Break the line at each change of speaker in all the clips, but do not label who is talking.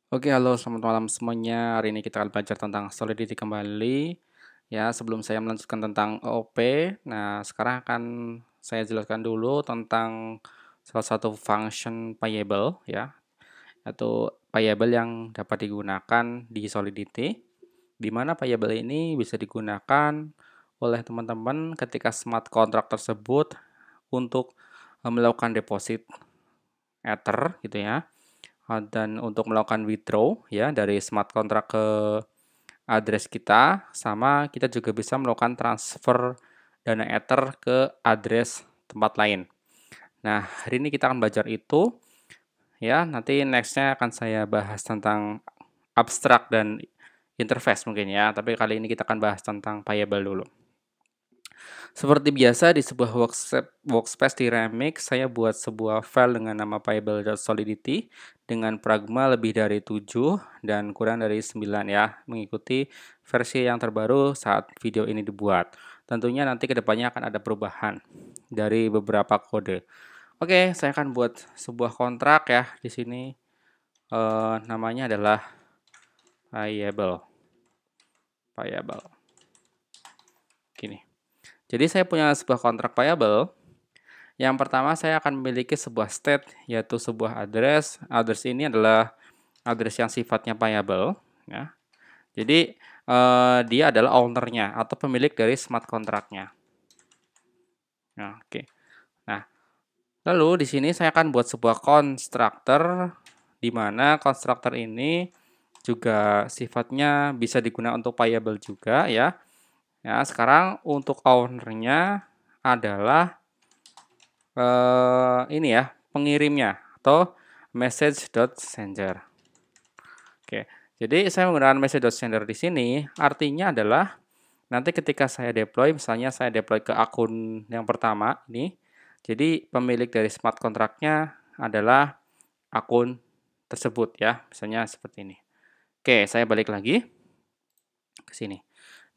Oke, halo, selamat malam semuanya. Hari ini kita akan belajar tentang Solidity kembali. Ya, sebelum saya melanjutkan tentang OOP, nah sekarang akan saya jelaskan dulu tentang salah satu function payable ya, yaitu payable yang dapat digunakan di Solidity, di mana payable ini bisa digunakan oleh teman-teman ketika smart contract tersebut untuk melakukan deposit Ether gitu ya. Dan untuk melakukan withdraw ya dari smart contract ke address kita, sama kita juga bisa melakukan transfer dana Ether ke address tempat lain. Nah, hari ini kita akan belajar itu ya. Nanti nextnya akan saya bahas tentang abstrak dan interface mungkin ya. Tapi kali ini kita akan bahas tentang payable dulu. Seperti biasa di sebuah workspace di Remix, saya buat sebuah file dengan nama payable.solidity dengan pragma lebih dari 7 dan kurang dari 9 ya, mengikuti versi yang terbaru saat video ini dibuat. Tentunya nanti kedepannya akan ada perubahan dari beberapa kode. Oke, saya akan buat sebuah kontrak ya di sini. Namanya adalah payable. Gini. Jadi saya punya sebuah kontrak payable. Yang pertama saya akan memiliki sebuah state, yaitu sebuah address. Address ini adalah address yang sifatnya payable. Ya. Jadi dia adalah ownernya atau pemilik dari smart contract-nya. Nah, oke. Nah, lalu di sini saya akan buat sebuah constructor, di mana constructor ini juga sifatnya bisa digunakan untuk payable juga ya. Ya, sekarang untuk ownernya adalah ini ya, pengirimnya atau message.sender. Oke, jadi saya menggunakan message.sender di sini, artinya adalah nanti ketika saya deploy, misalnya saya deploy ke akun yang pertama ini, jadi pemilik dari smart contract-nya adalah akun tersebut ya, misalnya seperti ini. Oke, saya balik lagi ke sini.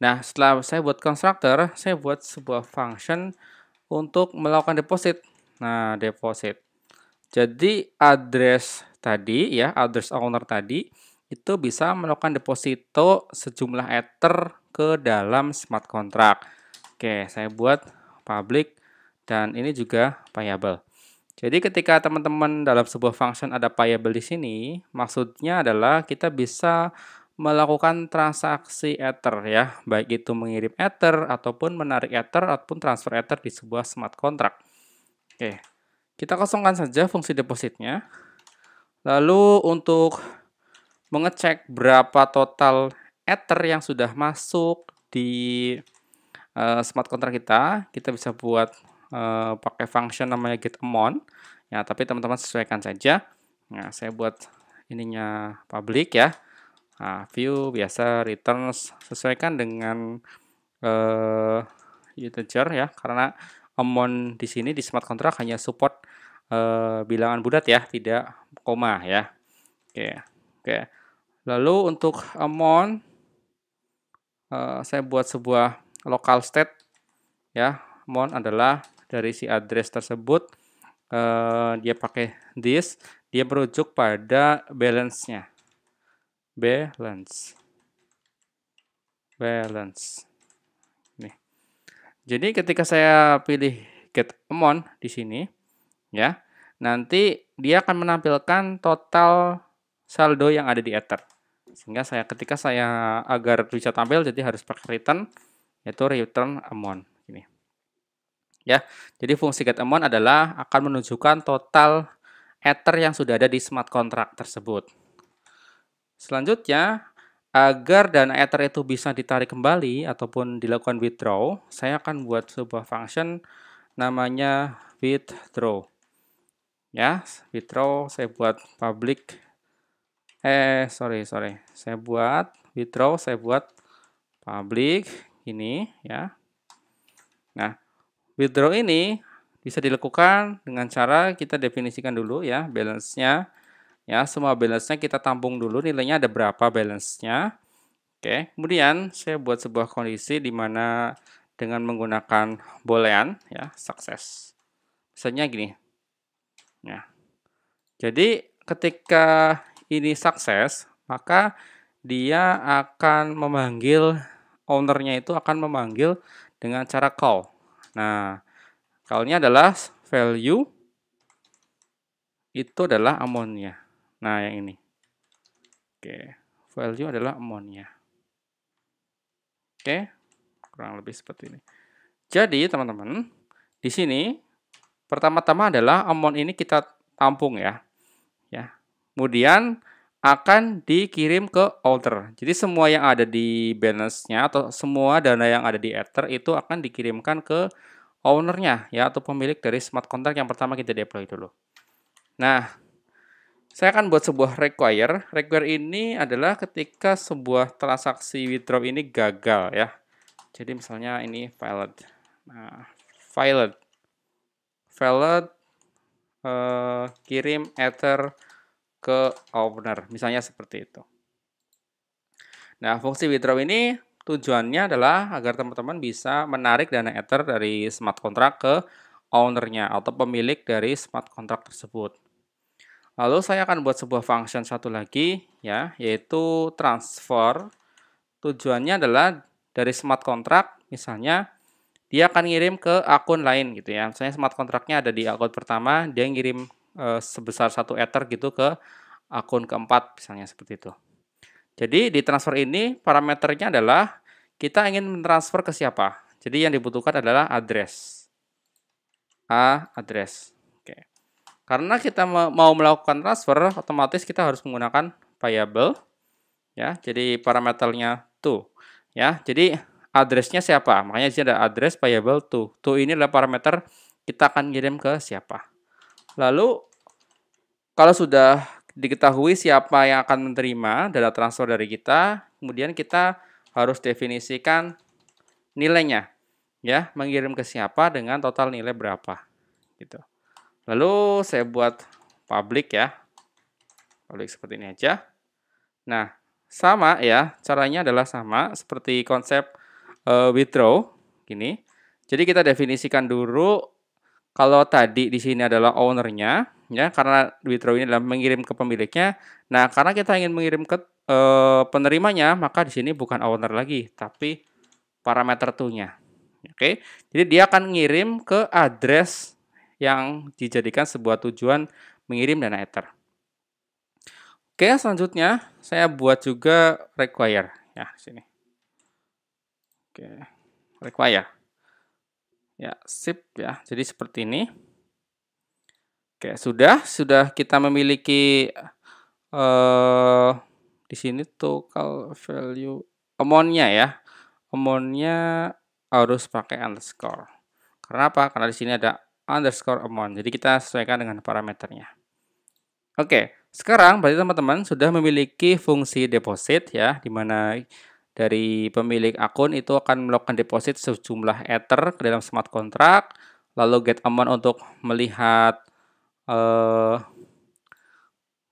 Nah, setelah saya buat constructor, saya buat sebuah function untuk melakukan deposit. Nah, deposit. Jadi address tadi ya, address owner tadi itu bisa melakukan deposito sejumlah Ether ke dalam smart contract. Oke, saya buat public dan ini juga payable. Jadi ketika teman-teman dalam sebuah function ada payable di sini, maksudnya adalah kita bisa melakukan transaksi Ether ya, baik itu mengirim Ether ataupun menarik Ether ataupun transfer Ether di sebuah smart contract. Oke, kita kosongkan saja fungsi depositnya. Lalu untuk mengecek berapa total Ether yang sudah masuk di smart contract kita bisa buat pakai function namanya getAmount. Ya, tapi teman-teman sesuaikan saja. Nah, saya buat ininya public ya. Nah, view biasa returns sesuaikan dengan integer ya, karena amount di sini di smart contract hanya support bilangan bulat ya, tidak koma ya. Oke, oke. Lalu untuk amount saya buat sebuah local state ya. Amount adalah dari si address tersebut, dia pakai this, dia merujuk pada balance-nya. Balance. Nih. Jadi ketika saya pilih get amount di sini ya, nanti dia akan menampilkan total saldo yang ada di Ether. Sehingga ketika saya agar bisa tampil jadi harus pakai return, yaitu return amount ini. Ya. Jadi fungsi get amount adalah akan menunjukkan total Ether yang sudah ada di smart contract tersebut. Selanjutnya, agar dana Ether itu bisa ditarik kembali ataupun dilakukan withdraw, saya akan buat sebuah function namanya withdraw. Ya, withdraw saya buat public saya buat withdraw, saya buat public ini ya. Nah, withdraw ini bisa dilakukan dengan cara kita definisikan dulu ya balance-nya. Ya, semua balance-nya kita tampung dulu nilainya ada berapa balance-nya. Oke, kemudian saya buat sebuah kondisi di mana dengan menggunakan boolean ya, sukses. Misalnya gini. Ya. Jadi ketika ini sukses, maka dia akan memanggil ownernya itu akan memanggil dengan cara call. Nah, call-nya adalah value itu adalah amount-nya. Nah, yang ini. Oke, value adalah amount-nya. Oke, kurang lebih seperti ini. Jadi, teman-teman, di sini pertama-tama adalah amount ini kita tampung ya. Kemudian akan dikirim ke Author. Jadi semua yang ada di balance-nya atau semua dana yang ada di Ether itu akan dikirimkan ke owner-nya ya atau pemilik dari smart contract yang pertama kita deploy dulu. Nah, saya akan buat sebuah require. Require ini adalah ketika sebuah transaksi withdraw ini gagal ya. Jadi misalnya ini failed. Nah, failed kirim Ether ke owner, misalnya seperti itu. Nah, fungsi withdraw ini tujuannya adalah agar teman-teman bisa menarik dana Ether dari smart contract ke ownernya atau pemilik dari smart contract tersebut. Lalu saya akan buat sebuah function satu lagi ya, yaitu transfer. Tujuannya adalah dari smart contract, misalnya dia akan ngirim ke akun lain gitu ya. Misalnya smart contract-nya ada di akun pertama, dia ngirim sebesar 1 Ether gitu ke akun keempat, misalnya seperti itu. Jadi di transfer ini parameternya adalah kita ingin mentransfer ke siapa. Jadi yang dibutuhkan adalah address. Address. Oke. Karena kita mau melakukan transfer, otomatis kita harus menggunakan payable. Ya, jadi parameternya to. Ya, jadi address-nya siapa? Makanya di sini ada address payable to. To ini adalah parameter kita akan kirim ke siapa. Lalu kalau sudah diketahui siapa yang akan menerima dana transfer dari kita, kemudian kita harus definisikan nilainya, ya, mengirim ke siapa dengan total nilai berapa, gitu. Lalu saya buat public ya, public seperti ini aja. Nah, sama ya, caranya adalah sama seperti konsep withdraw, gini. Jadi kita definisikan dulu. Kalau tadi di sini adalah owner-nya, ya, karena withdraw ini adalah mengirim ke pemiliknya. Nah, karena kita ingin mengirim ke penerimanya, maka di sini bukan owner lagi, tapi parameter to-nya. Oke, jadi dia akan ngirim ke address yang dijadikan sebuah tujuan mengirim dana Ether. Oke, selanjutnya saya buat juga require ya di sini. Oke, require. Ya, sip ya. Jadi seperti ini. Oke, sudah kita memiliki di sini total value amount-nya ya. Amount-nya harus pakai underscore. Karena apa? Karena di sini ada underscore amount. Jadi kita sesuaikan dengan parameternya. Oke, sekarang berarti teman-teman sudah memiliki fungsi deposit ya, di mana dari pemilik akun itu akan melakukan deposit sejumlah Ether ke dalam smart contract, lalu get amount untuk melihat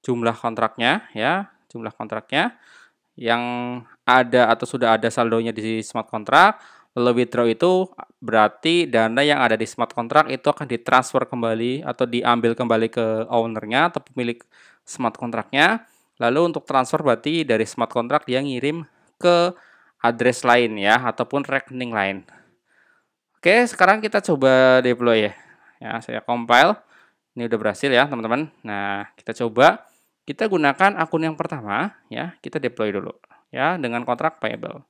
jumlah kontraknya ya, jumlah kontraknya yang ada atau sudah ada saldonya di smart contract. Lalu withdraw itu berarti dana yang ada di smart contract itu akan ditransfer kembali atau diambil kembali ke ownernya atau pemilik smart contractnya. Lalu untuk transfer berarti dari smart contract dia ngirim ke address lain ya ataupun rekening lain. Oke, sekarang kita coba deploy ya. Ya, saya compile. Ini udah berhasil ya, teman-teman. Nah, kita coba. Kita gunakan akun yang pertama ya, kita deploy dulu ya dengan kontrak payable.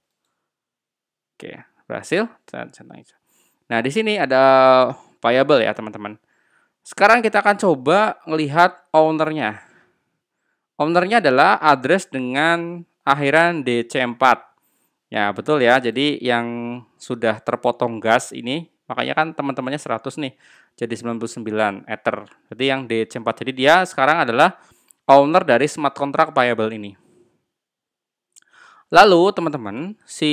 Oke, berhasil. Nah, di sini ada payable ya, teman-teman. Sekarang kita akan coba melihat ownernya. Ownernya adalah address dengan akhiran DC4. Ya, betul ya. Jadi yang sudah terpotong gas ini, makanya kan teman-temannya 100 nih. Jadi 99 Ether. Jadi yang DC4. Jadi dia sekarang adalah owner dari smart contract payable ini. Lalu teman-teman, si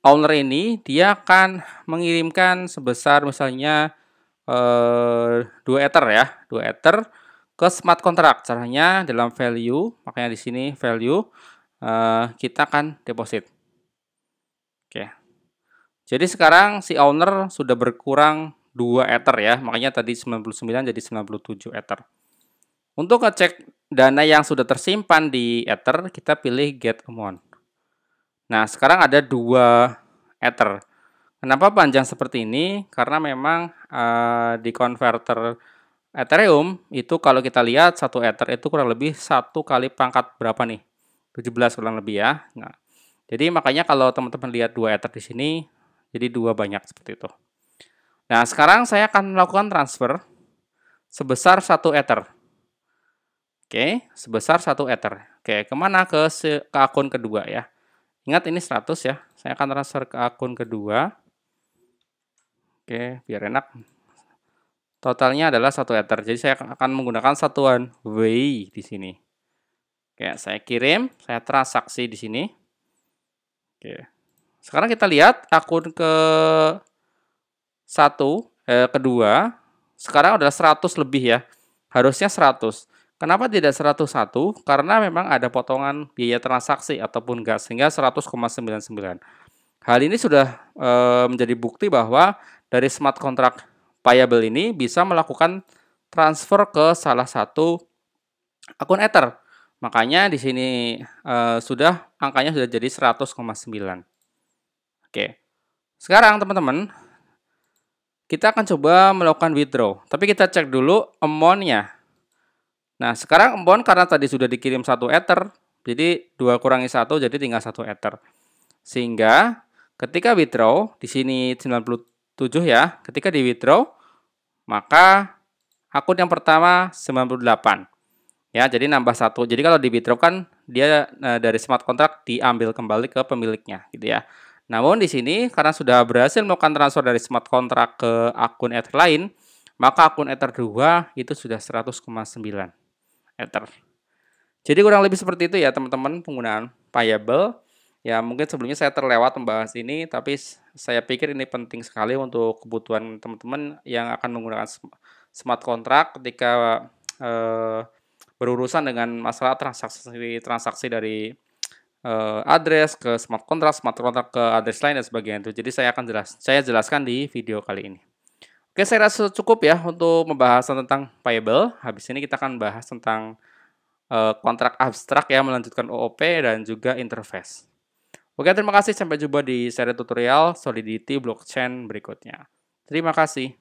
owner ini dia akan mengirimkan sebesar misalnya 2 Ether ya, 2 Ether ke smart contract. Caranya dalam value, makanya di sini value kita akan deposit. Oke. Jadi sekarang si owner sudah berkurang 2 Ether ya, makanya tadi 99 jadi 97 Ether. Untuk ngecek dana yang sudah tersimpan di Ether, kita pilih get amount. Nah, sekarang ada 2 Ether. Kenapa panjang seperti ini? Karena memang di converter Ethereum itu kalau kita lihat 1 Ether itu kurang lebih 1 kali pangkat berapa nih? 17 kurang lebih ya. Nah, jadi makanya kalau teman-teman lihat 2 Ether di sini, jadi 2 banyak seperti itu. Nah, sekarang saya akan melakukan transfer sebesar 1 Ether. Oke, sebesar 1 Ether. Oke, kemana? Ke akun kedua ya. Ingat ini 100 ya. Saya akan transfer ke akun kedua. Oke, biar enak. Totalnya adalah 1 Ether. Jadi saya akan menggunakan satuan Wei di sini. Oke, saya kirim, saya transaksi di sini. Oke. Sekarang kita lihat akun kedua, sekarang adalah 100 lebih ya. Harusnya 100. Kenapa tidak 101? Karena memang ada potongan biaya transaksi ataupun gas sehingga 100,99. Hal ini sudah menjadi bukti bahwa dari smart contract payable ini bisa melakukan transfer ke salah satu akun Ether. Makanya di sini angkanya sudah jadi 100,9. Oke. Sekarang teman-teman, kita akan coba melakukan withdraw. Tapi kita cek dulu amount-nya. Nah, sekarang amount karena tadi sudah dikirim 1 Ether, jadi 2 kurangi 1 jadi tinggal 1 Ether. Sehingga ketika withdraw, di sini 97 ya, ketika di withdraw, maka akun yang pertama 98. Ya, jadi nambah 1. Jadi kalau di withdraw kan dia dari smart contract diambil kembali ke pemiliknya gitu ya. Namun di sini karena sudah berhasil melakukan transfer dari smart contract ke akun Ether lain, maka akun Ether 2 itu sudah 100,9 Ether. Jadi kurang lebih seperti itu ya teman-teman penggunaan payable. Ya mungkin sebelumnya saya terlewat membahas ini, tapi saya pikir ini penting sekali untuk kebutuhan teman-teman yang akan menggunakan smart contract ketika berurusan dengan masalah transaksi dari address ke smart contract ke address lain dan sebagainya itu. Jadi saya jelaskan di video kali ini. Oke, saya rasa cukup ya untuk membahas tentang payable. Habis ini kita akan bahas tentang kontrak abstrak ya, melanjutkan OOP dan juga interface. Oke, terima kasih. Sampai jumpa di seri tutorial Solidity Blockchain berikutnya. Terima kasih.